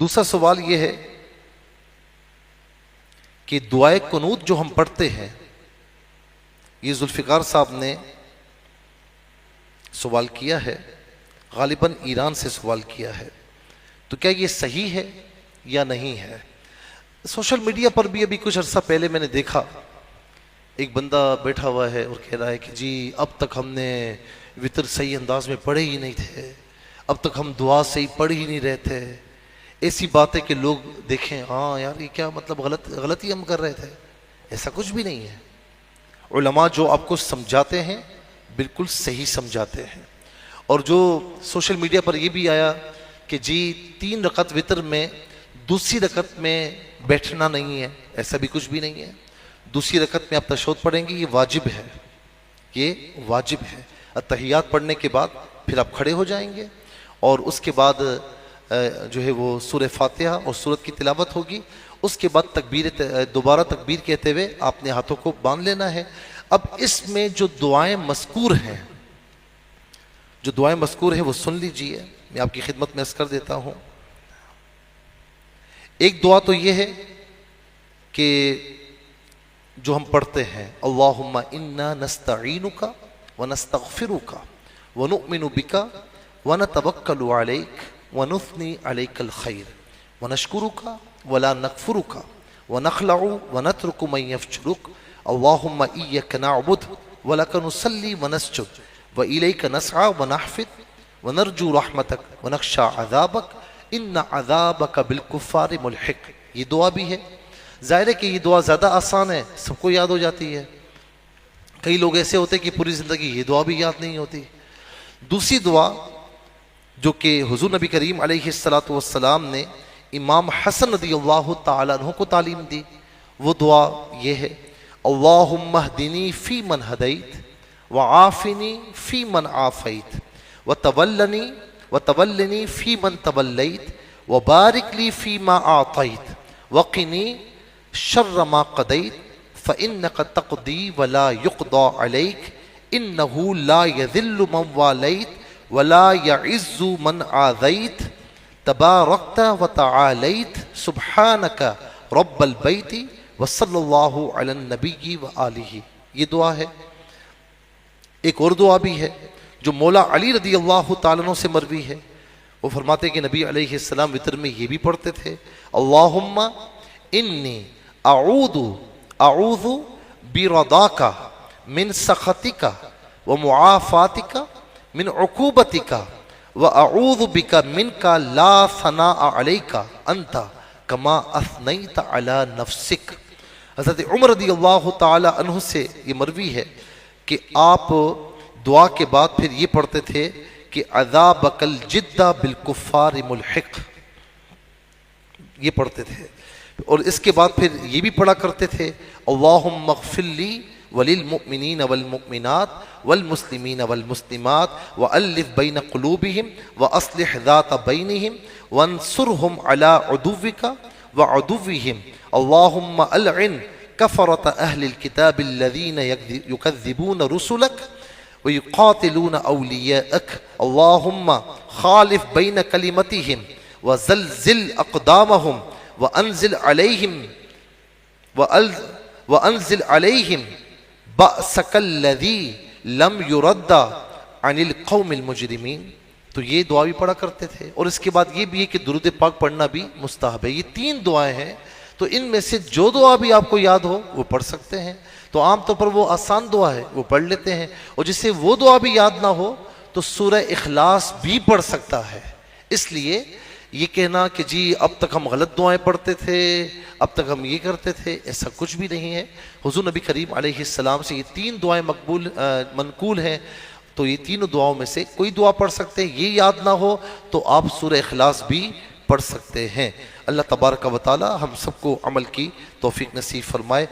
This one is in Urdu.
دوسرا سوال یہ ہے کہ دعائے قنوت جو ہم پڑھتے ہیں، یہ ذوالفقار صاحب نے سوال کیا ہے، غالباً ایران سے سوال کیا ہے، تو کیا یہ صحیح ہے یا نہیں ہے؟ سوشل میڈیا پر بھی ابھی کچھ عرصہ پہلے میں نے دیکھا، ایک بندہ بیٹھا ہوا ہے اور کہہ رہا ہے کہ جی اب تک ہم نے وطر صحیح انداز میں پڑھے ہی نہیں تھے، اب تک ہم دعا صحیح پڑھ ہی نہیں رہے تھے۔ ایسی بات ہے کہ لوگ دیکھیں ہاں یار یہ کیا مطلب غلطی ہم کر رہے تھے۔ ایسا کچھ بھی نہیں ہے۔ علماء جو آپ کو سمجھاتے ہیں بالکل صحیح سمجھاتے ہیں۔ اور جو سوشل میڈیا پر یہ بھی آیا کہ جی 3 رکعت وطر میں دوسری رکعت میں بیٹھنا نہیں ہے، ایسا بھی کچھ بھی نہیں ہے۔ دوسری رکعت میں آپ تشہد پڑھیں گے، یہ واجب ہے، یہ واجب ہے۔ اتحیات پڑھنے کے بعد پھر آپ کھڑے ہو جائیں گے اور اس کے بعد جو ہے وہ سورہ فاتحہ اور سورت کی تلاوت ہوگی۔ اس کے بعد دوبارہ تکبیر کہتے ہوئے آپ نے ہاتھوں کو باندھ لینا ہے۔ اب اس میں جو دعائیں مذکور ہیں وہ سن لیجئے، میں آپ کی خدمت میں عرض کر دیتا ہوں۔ ایک دعا تو یہ ہے کہ جو ہم پڑھتے ہیں، اللہم انا نستعینک ونستغفرک ونؤمن بک ونتوکل علیک ونثنی علیک الخیر ونشکرک ولا نکفرک ونخلع ونترک من یفجرک اللہم ایک نعبد ولک نصلی ونسجد وإلیک نسعى ونحفظ ونرجو رحمتک ونخشى عذابک ان عذابک بالکفار ملحق۔ یہ دعا بھی ہے۔ ظاہر ہے کہ یہ دعا زیادہ آسان ہے، سب کو یاد ہو جاتی ہے۔ کئی لوگ ایسے ہوتے ہیں کہ پوری زندگی یہ دعا بھی یاد نہیں ہوتی۔ دوسری دعا جو کہ حضور نبی کریم علیہ السلام نے امام حسن رضی اللہ تعالیٰ عنہ کو تعلیم دی، وہ دعا یہ ہے، اللہم اہدنی فی من ہدیت وعافنی فی من عافیت وتولنی فی من تولیت وبارک لی فی ما اعطیت وقنی شر ما قضیت فإنک تقضی ولا یقضى علیک انہ لا یذل من والیت ولا یعز من عادیت تبارکت وتعالیت سبحانک رب البیت وصلی اللہ علی النبی وآلہ۔ یہ دعا ہے۔ ایک اور دعا بھی ہے جو مولا علی رضی اللہ تعالیٰ عنہ سے مروی ہے، وہ فرماتے ہیں کہ نبی علیہ السلام وطر میں یہ بھی پڑھتے تھے، اللہم انی اعوذ برضاک من سخطک ومعافاتک من عقوبتک واعوذ بک منک لا ثناء علیک انت کما اثنیت علی نفسک۔ حضرت عمر رضی اللہ تعالی عنہ سے یہ مروی ہے کہ آپ دعا کے بعد پھر یہ پڑھتے تھے کہ عذابک الجد بالکفار ملحق، یہ پڑھتے تھے۔ اور اس کے بعد پھر یہ بھی پڑھا کرتے تھے، اللہم اغفر لی وللمؤمنین والمؤمنات والمسلمین والمسلمات وألف بین قلوبہم واصلح ذات بینہم وانصرہم علی عدوک وعدوہم اللہم العن کفرۃ اہل الکتاب الذین یکذبون رسلک ویقاتلون اولیاءک اللہم خالف بین کلمتہم وزلزل اقدامہم وانزل علیہم بأسک الذی لم یرد عن القوم المجرمین۔ تو یہ دعا بھی پڑھا کرتے تھے۔ اور اس کے بعد یہ بھی ہے کہ درود پاک پڑھنا بھی مستحب ہے۔ یہ 3 دعائیں ہیں، تو ان میں سے جو دعا بھی آپ کو یاد ہو وہ پڑھ سکتے ہیں۔ تو عام طور پر وہ آسان دعا ہے، وہ پڑھ لیتے ہیں، اور جسے وہ دعا بھی یاد نہ ہو تو سورہ اخلاص بھی پڑھ سکتا ہے۔ اس لیے یہ کہنا کہ جی اب تک ہم غلط دعائیں پڑھتے تھے، اب تک ہم یہ کرتے تھے، ایسا کچھ بھی نہیں ہے۔ حضور نبی کریم علیہ السلام سے یہ 3 دعائیں منقول ہیں، تو یہ 3 دعاؤں میں سے کوئی دعا پڑھ سکتے ہیں۔ یہ یاد نہ ہو تو آپ سورہ اخلاص بھی پڑھ سکتے ہیں۔ اللہ تبارک و تعالی ہم سب کو عمل کی توفیق نصیب فرمائے۔